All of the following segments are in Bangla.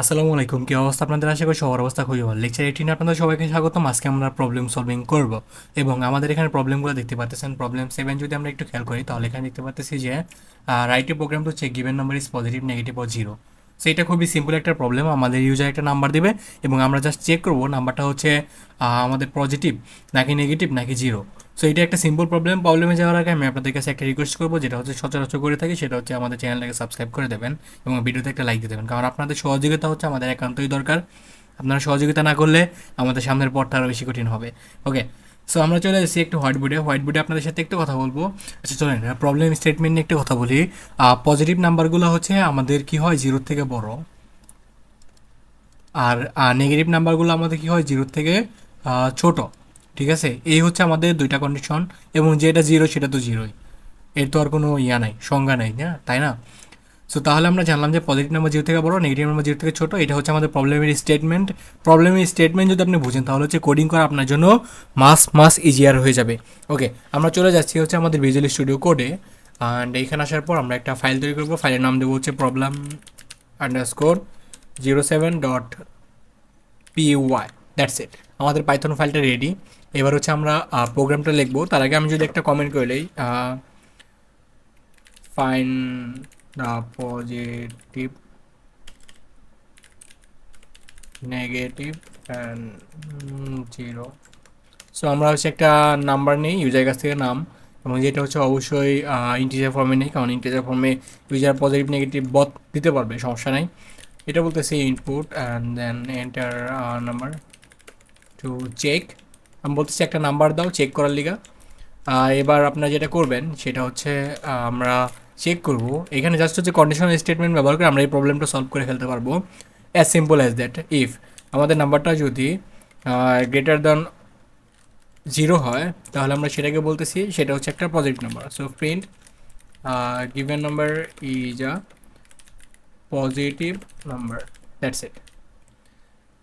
আসসালামু আলাইকুম, কি অবস্থা আপনাদের? আশা করি সবার অবস্থা খুবই ভালো। লেকচার 18 আপনাদের সবাইকে স্বাগতম। আজকে আমরা প্রবলেম সলভিং করব এবং আমাদের এখানে প্রবলেমগুলো দেখতে পাচ্ছেন। প্রবলেম 7 যদি আমরা একটু খেয়াল করি তাহলে এখানে দেখতে পাচ্ছি যে রাইটে প্রোগ্রাম হচ্ছে given number is positive, negative ও জিরো। সো এটা খুবই সিম্পল একটা প্রবলেম। আমাদের ইউজার একটা নাম্বার দেবে এবং আমরা জাস্ট চেক করবো নাম্বারটা হচ্ছে আমাদের পজিটিভ নাকি নেগেটিভ নাকি জিরো। সো এটা একটা সিম্পল প্রবলেমে যাওয়ার আগে আমি আপনাদের কাছে একটা রিকোয়েস্ট করবো, যেটা হচ্ছে সচরাচর করে থাকি, সেটা হচ্ছে আমাদের চ্যানেলটাকে সাবস্ক্রাইব করে দেবেন এবং ভিডিওতে একটা লাইক দিয়ে দেবেন, কারণ আপনাদের সহযোগিতা হচ্ছে আমাদের একান্তই দরকার। আপনারা সহযোগিতা না করলে আমাদের সামনের পথটা আরও বেশি কঠিন হবে। ওকে, সো আমরা চলে এসেছি একটু হোয়াইট বোর্ডে আপনাদের সাথে একটু কথা বলবো। আচ্ছা চলেন প্রবলেম স্টেটমেন্ট নিয়ে একটু কথা বলি। পজিটিভ নাম্বারগুলো হচ্ছে আমাদের কি হয়, জিরোর থেকে বড়, আর নেগেটিভ নাম্বারগুলো আমাদের কি হয়, জিরোর থেকে ছোট। ঠিক আছে, এই হচ্ছে আমাদের দুইটা কন্ডিশন। এবং যেটা জিরো সেটা তো জিরোই, এর তো আর কোনো ইয়া নাই, সংজ্ঞা নাই, না তাই না? সো তাহলে আমরা জানলাম যে পজিটিভ নাম্বার জিরো থেকে বড়, নেগেটিভ নাম্বার জিরো থেকে ছোট। এটা হচ্ছে আমাদের প্রবলেমের স্টেটমেন্ট যদি আপনি বুঝেন তাহলে হচ্ছে কোডিং করা আপনার জন্য মাস ইজিয়ার হয়ে যাবে। ওকে, আমরা চলে যাচ্ছি হচ্ছে আমাদের ভিজুয়াল স্টুডিও কোডে। অ্যান্ড এইখানে আসার পর আমরা একটা ফাইল তৈরি করবো। ফাইলের নাম দেবো হচ্ছে problem underscore 07.py। That's it, আমাদের পাইথন ফাইলটা রেডি। এবার হচ্ছে আমরা প্রোগ্রামটা লিখবো। তার আগে আমি যদি একটা কমেন্ট করে লই, fine the positive, negative and zero. So আমরা হচ্ছে একটা নাম্বার নেই ইউজারের কাছ থেকে নাম, এবং যেটা হচ্ছে অবশ্যই ইন্টিজার ফর্মে নেই, কারণ ইন্টিজার ফর্মে ইউজার পজিটিভ নেগেটিভ বথ দিতে পারবে, সমস্যা নাই। এটা বলতেছি input and then enter number to check. আমি বলতেছি একটা নাম্বার দাও চেক করার লিগা। এবার আপনারা যেটা করবেন সেটা হচ্ছে আমরা চেক করব। এখানে জাস্ট হচ্ছে কন্ডিশনাল স্টেটমেন্ট ব্যবহার করে আমরা এই প্রবলেমটা সলভ করে ফেলতে পারবো। As simple as that, if আমাদের নাম্বারটা যদি গ্রেটার দ্যান জিরো হয় তাহলে আমরা সেটাকে বলতেছি সেটা হচ্ছে একটা positive number. So print given number is a positive number, that's it.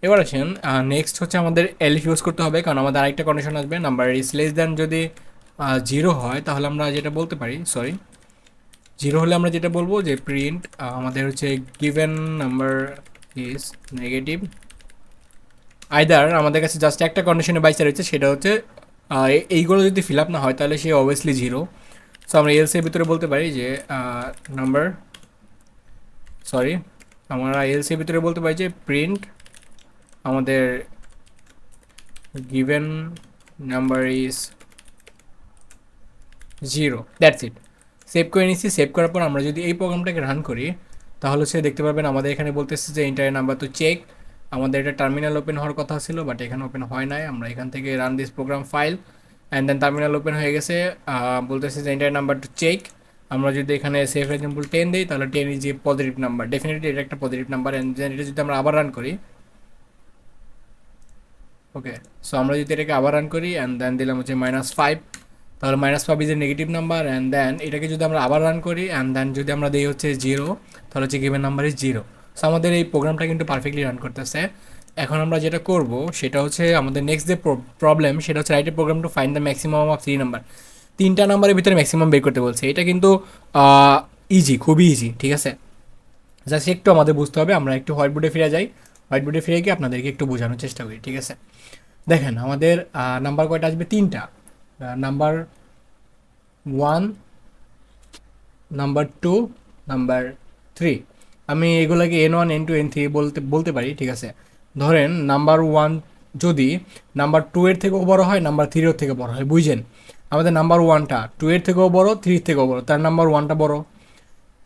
এবার আসেন নেক্সট হচ্ছে আমাদের এলএফ ইউজ করতে হবে, কারণ আমাদের আরেকটা কন্ডিশন আসবে, নাম্বার ইজ লেস দ্যান যদি জিরো হয় তাহলে আমরা যেটা বলতে পারি, সরি, জিরো হলে আমরা যেটা বলবো যে প্রিন্ট আমাদের হচ্ছে given number is negative. Either আমাদের কাছে জাস্ট একটা কন্ডিশনে বাইসা রয়েছে, সেটা হচ্ছে এইগুলো যদি ফিল আপ না হয় তাহলে সে অবভিয়াসলি জিরো। সো আমরা এলসের ভিতরে বলতে পারি যে নাম্বার, সরি, আমরা এলসের ভিতরে বলতে পারি যে প্রিন্ট আমাদের given number is zero, that's it. Save করে নিচ্ছি। সেভ করার পর আমরা যদি এই প্রোগ্রামটাকে রান করি তাহলে সে দেখতে পারবেন আমাদের এখানে বলতেছে যে ইন্টারের নাম্বার তো চেক। আমাদের এটা টার্মিনাল ওপেন হওয়ার কথা ছিল, বাট এখানে ওপেন হয় নাই। আমরা এখান থেকে run this program file and then terminal open হয়ে গেছে। বলতেছে যে ইন্টারের নাম্বার টু চেক। আমরা যদি এখানে সেভ এক্সাম্পল 10 দিই তাহলে 10 is a positive number, definitely এটা একটা পজিটিভ নাম্বার। অ্যান্ড দেন এটা যদি আমরা আবার রান করি, ওকে, সো আমরা যদি এটাকে আবার রান করি অ্যান্ড দেন দিলাম হচ্ছে -5, তাহলে -5 is a negative number. And then এটাকে যদি আমরা আবার রান করি অ্যান্ড দেন যদি আমরা দিই হচ্ছে জিরো, তাহলে হচ্ছে given number is zero. So আমাদের এই প্রোগ্রামটা কিন্তু পারফেক্টলি রান করতেছে। এখন আমরা যেটা করব সেটা হচ্ছে আমাদের নেক্সট যে প্রবলেম সেটা হচ্ছে write a program to find the maximum of 3 number. তিনটা নাম্বারের ভিতরে ম্যাক্সিমাম বের করতে বলছে। এটা কিন্তু ইজি, খুবই ইজি, ঠিক আছে। জাস্ট একটু আমাদের বুঝতে হবে। আমরা একটু হোয়াইট বোর্ডে ফিরে যাই। হোয়াইট বোর্ডে ফিরে গিয়ে আপনাদেরকে একটু বোঝানোর চেষ্টা করি, ঠিক আছে। দেখেন আমাদের নাম্বার কয়টা আসবে, তিনটা। Number 1, number 2, number 3। আমি এগুলোকে N1 N2 N3 বলতে বলতে পারি, ঠিক আছে। ধরেন নাম্বার 1 যদি নাম্বার 2 এর থেকেও বড় হয়, নাম্বার 3 এর থেকে বড় হয়, বুঝছেন? আমাদের নাম্বার 1টা 2 এর থেকেও বড়, 3 এর থেকেও বড়, তার নাম্বার 1টা বড়।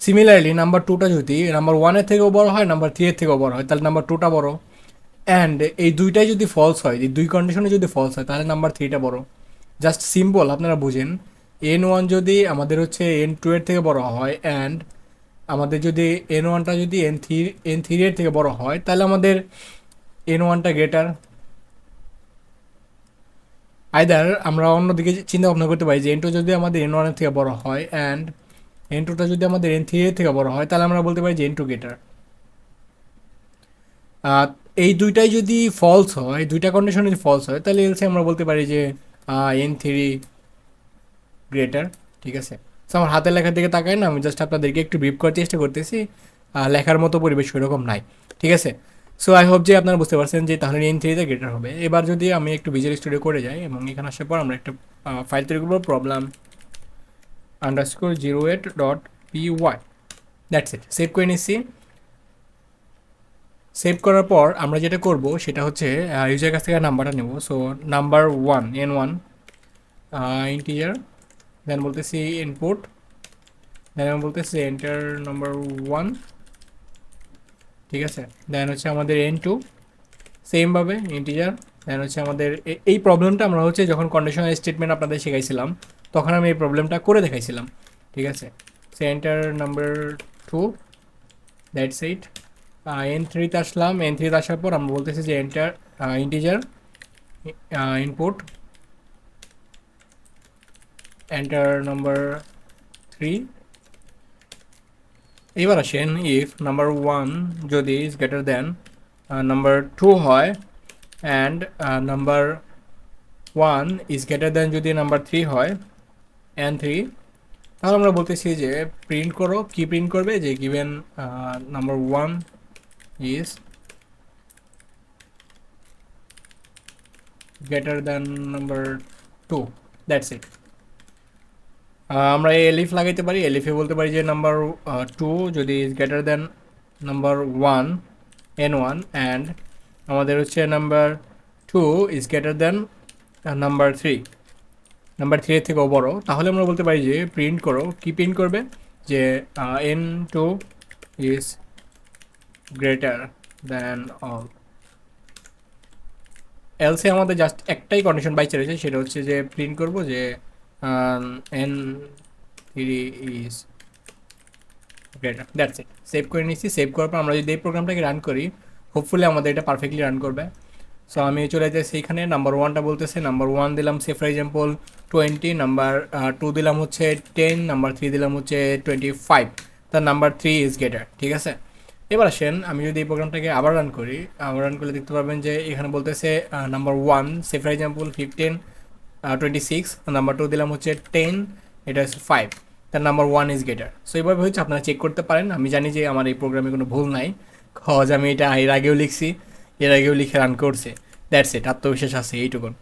সিমিলারলি নাম্বার 2টা যদি নাম্বার 1 এর থেকেও বড় হয়, নাম্বার 3 এর থেকেও বড় হয়, তাহলে নাম্বার 2টা বড়। অ্যান্ড এই দুইটাই যদি ফলস হয়, এই দুই কন্ডিশনে যদি ফলস হয় তাহলে নাম্বার 3টা বড়। জাস্ট সিম্পল, আপনারা বুঝেন। N1 যদি আমাদের হচ্ছে N2 এর থেকে বড় হয় অ্যান্ড আমাদের যদি N1টা যদি N3 এর থেকে বড় হয় তাহলে আমাদের N1টা গ্রেটার। আইদার আমরা অন্যদিকে চিন্তা ভাবনা করতে পারি যে N2 যদি আমাদের N1 এর থেকে বড় হয় অ্যান্ড N2টা যদি আমাদের N3 এর থেকে বড় হয় তাহলে আমরা বলতে পারি যে N2 গ্রেটার। এই দুইটাই যদি ফলস হয়, দুইটা কন্ডিশন যদি ফলস হয় তাহলে এলসে আমরা বলতে পারি যে N3 গ্রেটার, ঠিক আছে। সো আমার হাতের লেখার দিকে তাকায় না, আমি জাস্ট আপনাদেরকে একটু ব্রিফ করার চেষ্টা করতেছি লেখার মতো পরিবেশ ওইরকম নাই, ঠিক আছে। সো আই হোপ যে আপনারা বুঝতে পারছেন যে তাহলে এন থ্রিতে গ্রেটার হবে। এবার যদি আমি একটু ভিজুয়াল স্টুডিও করে যাই এবং এখানে আসার পর আমরা একটা ফাইল তৈরি করবো, problem underscore 08.py, that's it. Save করে নিচ্ছি। সেভ করার পর আমরা যেটা করব সেটা হচ্ছে ইউজারের কাছ থেকে নাম্বারটা নেব। সো নাম্বার 1 n1 ইন্টিজার, দেন বলতেছি ইনপুট, দেন আমি বলতেছি এন্টার নাম্বার 1, ঠিক আছে। দেন হচ্ছে আমাদের n2 সেমভাবে ইন্টিজার, দেন হচ্ছে আমাদের এই প্রবলেমটা আমরা হচ্ছে যখন কন্ডিশনাল স্টেটমেন্ট আপনাদের শেখাইছিলাম তখন আমি এই প্রবলেমটা করে দেখাইছিলাম, ঠিক আছে। So enter number 2, that's it. N থ্রিতে আসলাম, এন থ্রিতে আসার পর আমরা বলতেছি যে enter integer input enter number 3। এবার আসেন ইফ নাম্বার 1 যদি ইজ গ্রেটার দেন নাম্বার 2 হয় and number 1 is greater than যদি নাম্বার 3 হয় অ্যান্ড 3, তাহলে আমরা বলতেছি যে প্রিন্ট করো। কি প্রিন্ট করবে? যে given number 1 is greater than number 2, that's it. আমরা এলিফ লাগাইতে পারি, এলিফে বলতে পারি যে নাম্বার 2 যদি is greater than number 1 n1 and আমাদের হচ্ছে number 2 is greater than number 3, number 3 এর থেকেও বড়, তাহলে আমরা বলতে পারি যে প্রিন্ট করো। কি প্রিন্ট করবে? যে n2 is greater than all. Else আমাদের জাস্ট একটাই কন্ডিশন বাইচে রয়েছে, সেটা হচ্ছে যে প্রিন্ট করব যে n3 is greater, that's it. Save করে নিচ্ছি। সেভ করার পর আমরা যদি এই প্রোগ্রামটাকে রান করি হোপফুলি আমাদের এটা পারফেক্টলি রান করবে। সো আমি চলে যাচ্ছি এখানে, নাম্বার 1টা বলতেছে, নাম্বার 1 দিলাম সে ফর এক্সাম্পল 20, নাম্বার 2 দিলাম হচ্ছে 10, নাম্বার 3 দিলাম হচ্ছে 25, তার নাম্বার 3 ইজ গ্রেটার, ঠিক আছে। এবার আসেন আমি যদি এই প্রোগ্রামটাকে আবার রান করি, আবার রান করলে দেখতে পারবেন যে এখানে বলতেছে number 1 say for example 15, 26, number 2 দিলাম হচ্ছে 10, এটা হচ্ছে 5, তার নাম্বার 1 ইজ গ্রেটার। সো এইভাবে হচ্ছে আপনারা চেক করতে পারেন। আমি জানি যে আমার এই প্রোগ্রামে কোনো ভুল নাই, কজ আমি এটা এর আগেও লিখছি, এর আগেও লিখে রান করছে, দ্যাটস ইট। আত্মবিশ্বাস আছে এইটুকুন।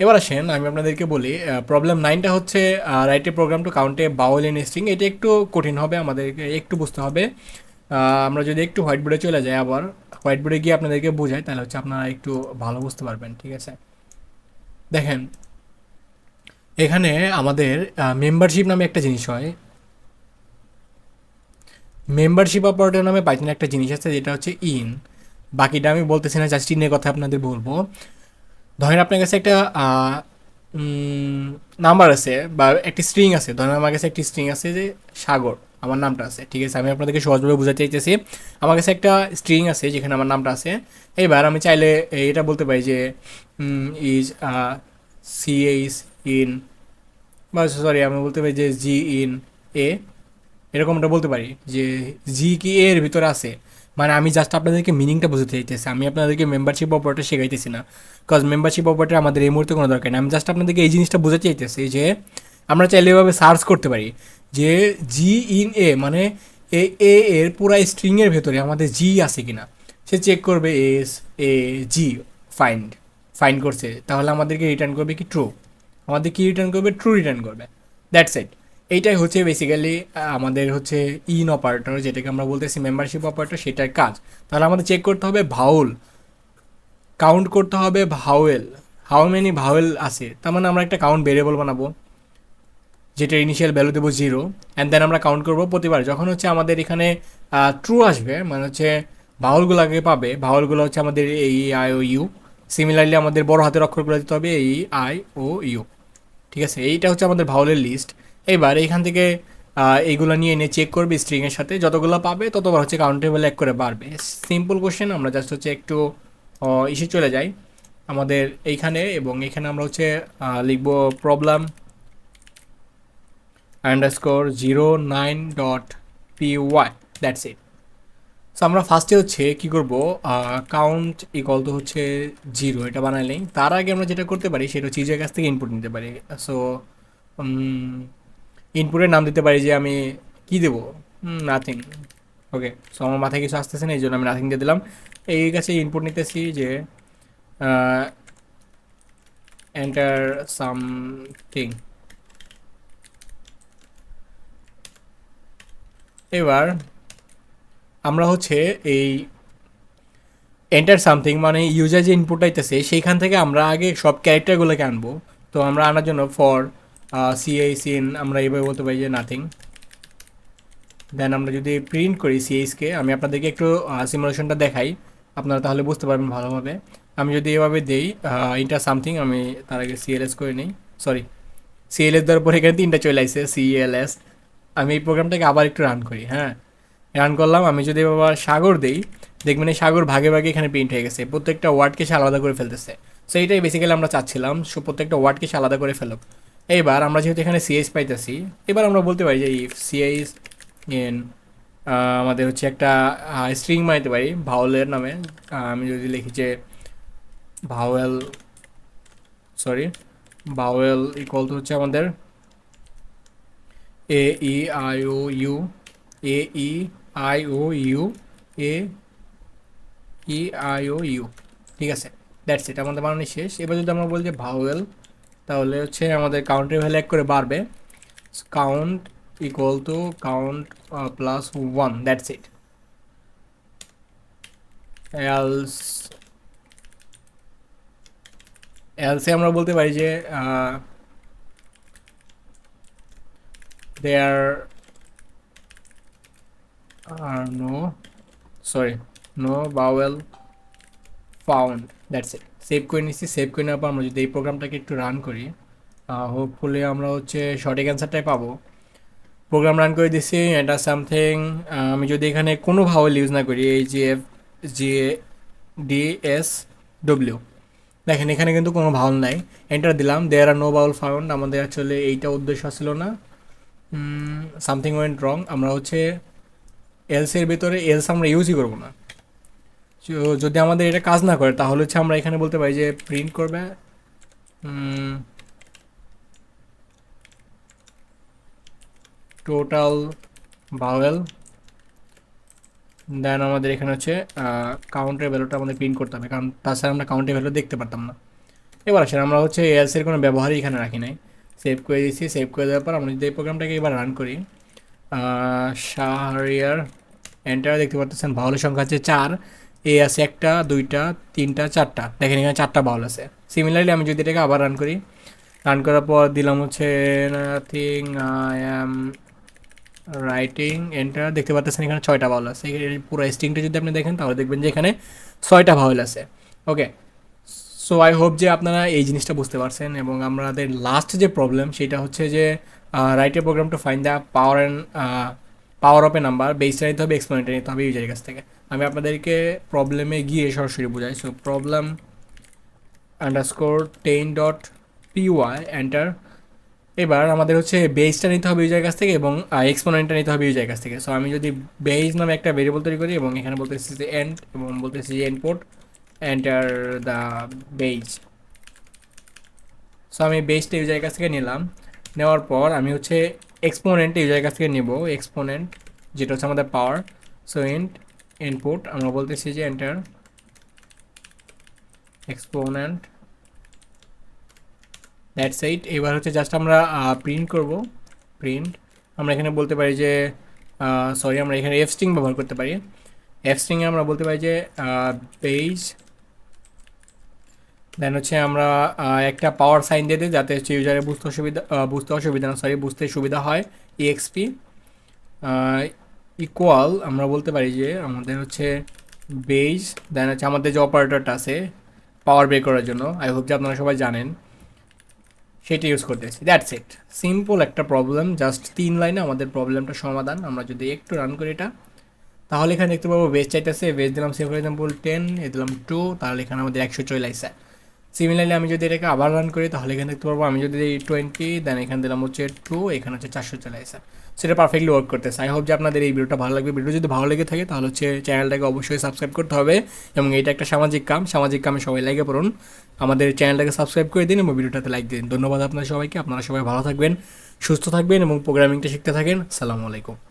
এবার আসেন আমি আপনাদেরকে বলি প্রবলেম 9টা হচ্ছে write a program to count the vowel in string. এটা একটু কঠিন হবে, আমাদেরকে একটু বুঝতে হবে। আমরা যদি একটু হোয়াইট বোর্ডে চলে যাই, আবার হোয়াইট বোর্ডে গিয়ে আপনাদেরকে বোঝাই, তাহলে হচ্ছে আপনারা একটু ভালো বুঝতে পারবেন, ঠিক আছে। দেখেন এখানে আমাদের মেম্বারশিপ নামে একটা জিনিস হয়, মেম্বারশিপ অপারেটর নামে পাইথনে একটা জিনিস আছে যেটা হচ্ছে ইন। বাকিটা আমি বলতেছি না, জাস্ট ইনের কথা আপনাদের বলবো। ধরেন আপনার কাছে একটা নাম্বার আছে বা একটি স্ট্রিং আছে, ধরেন আমার কাছে একটি স্ট্রিং আছে যে সাগর, আমার নামটা আছে, ঠিক আছে। আমি আপনাদেরকে সহজভাবে বোঝাতে চাইতেছি। আমার কাছে একটা স্ট্রিং আছে যেখানে আমার নামটা আছে। এবার আমি চাইলে এটা বলতে পারি যে ইজ সিএইচ ইন, বা সরি আমি বলতে পারি যে জি ইন এ, এরকমটা বলতে পারি যে জি কি এর ভিতরে আছে। মানে আমি জাস্ট আপনাদেরকে মিনিংটা বুঝতে চাইতেছি, আমি আপনাদেরকে মেম্বারশিপ অপারেটর শেখাইতেছি না, বিকজ মেম্বারশিপ অপারেটর আমাদের এই মুহূর্তে কোনো দরকার নেই। আমি জাস্ট আপনাদেরকে এই জিনিসটা বোঝাতে চাইতেছি যে আমরা চাইলে এভাবে সার্চ করতে পারি যে জি ইন এ, মানে এ এর পুরা স্ট্রিংয়ের ভেতরে আমাদের জি আছে কিনা সে চেক করবে। S A G find, find করছে, তাহলে আমাদেরকে রিটার্ন করবে কি ট্রু, আমাদের কি রিটার্ন করবে? ট্রু রিটার্ন করবে, দ্যাটস ইট। এইটাই হচ্ছে বেসিক্যালি আমাদের হচ্ছে ইন অপারেটর, যেটাকে আমরা বলতেছি মেম্বারশিপ অপারেটর, সেটার কাজ। তাহলে আমাদের চেক করতে হবে ভাউল, কাউন্ট করতে হবে ভাওয়েল, হাউ মেনি ভাওয়েল আছে, তার মানে আমরা একটা কাউন্ট ভেরিয়েবল বানাবো যেটা ইনিশিয়াল ভ্যালু দেবো 0, অ্যান্ড দেন আমরা কাউন্ট করবো প্রতিবার যখন হচ্ছে আমাদের এখানে ট্রু আসবে, মানে হচ্ছে ভাওলগুলোকে পাবে। ভাওলগুলো হচ্ছে আমাদের এই আই ও ইউ, সিমিলারলি আমাদের বড় হাতের অক্ষরগুলো দিতে হবে এই আই ও ইউ, ঠিক আছে। এইটা হচ্ছে আমাদের ভাওলের লিস্ট। এবার এইখান থেকে এইগুলো নিয়ে এনে চেক করবে স্ট্রিংয়ের সাথে, যতগুলো পাবে ততবার হচ্ছে কাউন্টেবল এক করে বাড়বে। Simple question. আমরা জাস্ট হচ্ছে একটু ইসে চলে যাই আমাদের এইখানে, এবং এখানে আমরা হচ্ছে লিখবো problem underscore 09.py, that's it. So আমরা ফার্স্টে হচ্ছে কী করবো, কাউন্ট ইকুয়াল টু হচ্ছে 0 এটা বানাইলেই। তার আগে আমরা যেটা করতে পারি সেটা হচ্ছে ইউজারের কাছ থেকে ইনপুট নিতে পারি। সো ইনপুটের নাম দিতে পারি যে আমি কি দেবো, নাথিং, ওকে, সো আমার মাথায় কিছু আসতেছে না, এই জন্য আমি নাথিং দিয়ে দিলাম। এই কাছে ইনপুট নিতেছি যে এন্টার সামথিং। এবার আমরা হচ্ছে এই এন্টার সামথিং মানে ইউজার যে ইনপুট আইতেছে সেইখান থেকে আমরা আগে সব ক্যারেক্টারগুলোকে আনবো। তো আমরা আনার জন্য ফর সিআই সিন আমরা এইভাবে বলতে পারি যে নাথিং। দেন আমরা যদি প্রিন্ট করি সিএইচকে, আমি আপনাদেরকে একটু সিমুলেশনটা দেখাই, আপনারা তাহলে বুঝতে পারবেন ভালোভাবে। আমি যদি এভাবে দেই ইন্টার সামথিং, আমি তার আগে সিএলএস করে নিই, সরি সিএলএস দেওয়ার পরে এখানে 3টা চলে আসছে সিএলএস। আমি এই প্রোগ্রামটাকে আবার একটু রান করি, হ্যাঁ রান করলাম। আমি যদি আবার সাগর দেই, দেখবেন এই সাগর ভাগে ভাগে এখানে প্রিন্ট হয়ে গেছে, প্রত্যেকটা ওয়ার্ডকে সে আলাদা করে ফেলতেছে। সো এইটাই বেসিক্যালি আমরা চাচ্ছিলাম, সো প্রত্যেকটা ওয়ার্ডকে সে আলাদা করে ফেলুক। এইবার আমরা যেহেতু এখানে সিএইচ পাইতেছি, এবার আমরা বলতে পারি যে ইফ সিএইচ ইন আমাদের হচ্ছে একটা স্ট্রিং বানাইতে পারি ভাওয়েলের নামে। আমি যদি লিখি যে vowel, sorry vowel equal to হচ্ছে আমাদের A E I O U, A E I O U, A E I O U, ঠিক আছে, দ্যাটস ইট, আমাদের বানানো শেষ। এবার যদি আমরা বলি যে ভাওয়েল, তাহলে হচ্ছে আমাদের কাউন্টের ভ্যালু এক করে বাড়বে, count equal to count plus 1, that's it. Else এলসে আমরা বলতে পারি যে there are no, sorry no vowel found, that's it. Save করে নিচ্ছি, সেভ করে নেওয়ার পর আমরা যদি এই প্রোগ্রামটাকে একটু রান করি, হোপফুলি আমরা হচ্ছে সঠিক অ্যান্সারটাই পাবো। প্রোগ্রাম রান করে দিচ্ছি, এটা সামথিং। আমি যদি এখানে কোনো ভাওয়েল ইউজ না করি, এই যে F G D S W, দেখেন এখানে কিন্তু কোনো ভাওয়েল নাই। এন্টার দিলাম, দেয়ার আর নো ভাওয়েল ফাউন্ড, আমাদের আসলে এইটা উদ্দেশ্য ছিল না, সামথিং ওয়েন্ট রং। আমরা হচ্ছে এলসের ভিতরে এলস আমরা ইউজই করবো না। যদি আমাদের এটা কাজ না করে তাহলে হচ্ছে আমরা এখানে বলতে পারি যে প্রিন্ট করবে টোটাল ভাওয়েল, দেন আমাদের এখানে হচ্ছে কাউন্টের ভ্যালুটা আমাদের প্রিন্ট করতে হবে, কারণ তাছাড়া আমরা কাউন্টের ভ্যালু দেখতে পারতাম না। এবার আসলে আমরা হচ্ছে এলসের কোনো ব্যবহারই এখানে রাখি নাই, সেভ করে দিচ্ছি। সেভ করে দেওয়ার পর আমরা যদি এই প্রোগ্রামটাকে এবার রান করি, শাহরিয়ার, এন্টার, দেখতে পাচ্ছেন ভাওয়ালের সংখ্যা আছে 4, এ আছে 1টা 2টা 3টা 4টা, দেখেন এখানে 4টা ভাওয়াল আছে। সিমিলারলি আমি যদি এটাকে আবার রান করি, রান করার পর দিলাম হচ্ছে nothing I am writing, enter, দেখতে পাচ্ছেন এখানে 6টা ভাওয়াল আছে। পুরো স্ট্রিংটা যদি আপনি দেখেন তাহলে দেখবেন যে এখানে 6টা ভাওয়াল আছে। ওকে, সো আই হোপ যে আপনারা এই জিনিসটা বুঝতে পারছেন। এবং আমাদের লাস্ট যে প্রবলেম সেটা হচ্ছে যে write a program to find the power and power of a number, বেসটা নিতে হবে, এক্সপোনেন্টটা নিতে হবে ইউজারের কাছ থেকে। আমি আপনাদেরকে প্রবলেমে গিয়ে সরাসরি বোঝাই। So problem underscore 10 dot PY, enter. এবার আমাদের হচ্ছে বেসটা নিতে হবে ইউজারের কাছ থেকে এবং এক্সপোনেন্টটা নিতে হবে ইউজারের কাছ থেকে। সো আমি যদি বেস নামে একটা ভেরিয়েবল তৈরি করি এবং এখানে বলতেছি যে এন্ড, এবং বলতেছি যে input enter the base. So আমি বেসটা ইউজারের কাছ থেকে নিলাম, নেওয়ার পর আমি হচ্ছে এক্সপোনেন্ট ইউজারের কাছ থেকে নেব, এক্সপোনেন্ট যেটা হচ্ছে আমাদের পাওয়ার। সো ইনপুট আমরা বলতেছি যে এন্টার এক্সপোনেন্ট, দ্যাটস ইট। এবার হচ্ছে জাস্ট আমরা প্রিন্ট করব, প্রিন্ট আমরা এখানে বলতে পারি যে সরি আমরা এখানে এফ স্ট্রিং ব্যবহার করতে পারি। এফ স্ট্রিংয়ে আমরা বলতে পারি যে বেস, দেন হচ্ছে আমরা একটা পাওয়ার সাইন দিয়ে দিই যাতে হচ্ছে ইউজারে বুঝতে সুবিধা হয়, ইএক্সপি ইকুয়াল আমরা বলতে পারি যে আমাদের হচ্ছে বেস, দেন হচ্ছে আমাদের যে অপারেটরটা আছে পাওয়ার বের করার জন্য, আই হোপ যে আপনারা সবাই জানেন, সেটা ইউজ করতেছি। দ্যাটস ইট, সিম্পল একটা প্রবলেম, জাস্ট 3 লাইনে আমাদের প্রবলেমটা সমাধান। আমরা যদি একটু রান করি এটা, তাহলে এখানে দেখতে পাবো বেস চাইতেছে, বেস দিলাম সে ফর এক্সাম্পল 10, এ দিলাম 2, তাহলে এখানে আমাদের 100 চলে আসছে। সিমিলারলি আমি যদি এটাকে আবার রান করি তাহলে এখানে দেখতে পারবো আমি যদি 20, দেন এখানে দিলাম হচ্ছে 2, এখানে হচ্ছে 400 চলে আসে। সেটা পারফেক্টলি ওয়ার্ক করতেছে। আই হোপ যে আপনাদের এই ভিডিওটা ভালো লাগবে। ভিডিও যদি ভালো লেগে থাকে তাহলে হচ্ছে চ্যানেলটাকে অবশ্যই সাবস্ক্রাইব করতে হবে, এবং এটা একটা সামাজিক কাম, সামাজিক কামে সবাই লেগে পড়ুন। আমাদের চ্যানেলটাকে সাবস্ক্রাইব করে দিন এবং ভিডিওটাতে লাইক দিন। ধন্যবাদ আপনার সবাইকে, আপনারা সবাই ভালো থাকবেন, সুস্থ থাকবেন এবং প্রোগ্রামিংটা শিখতে থাকেন। আসসালামু আলাইকুম।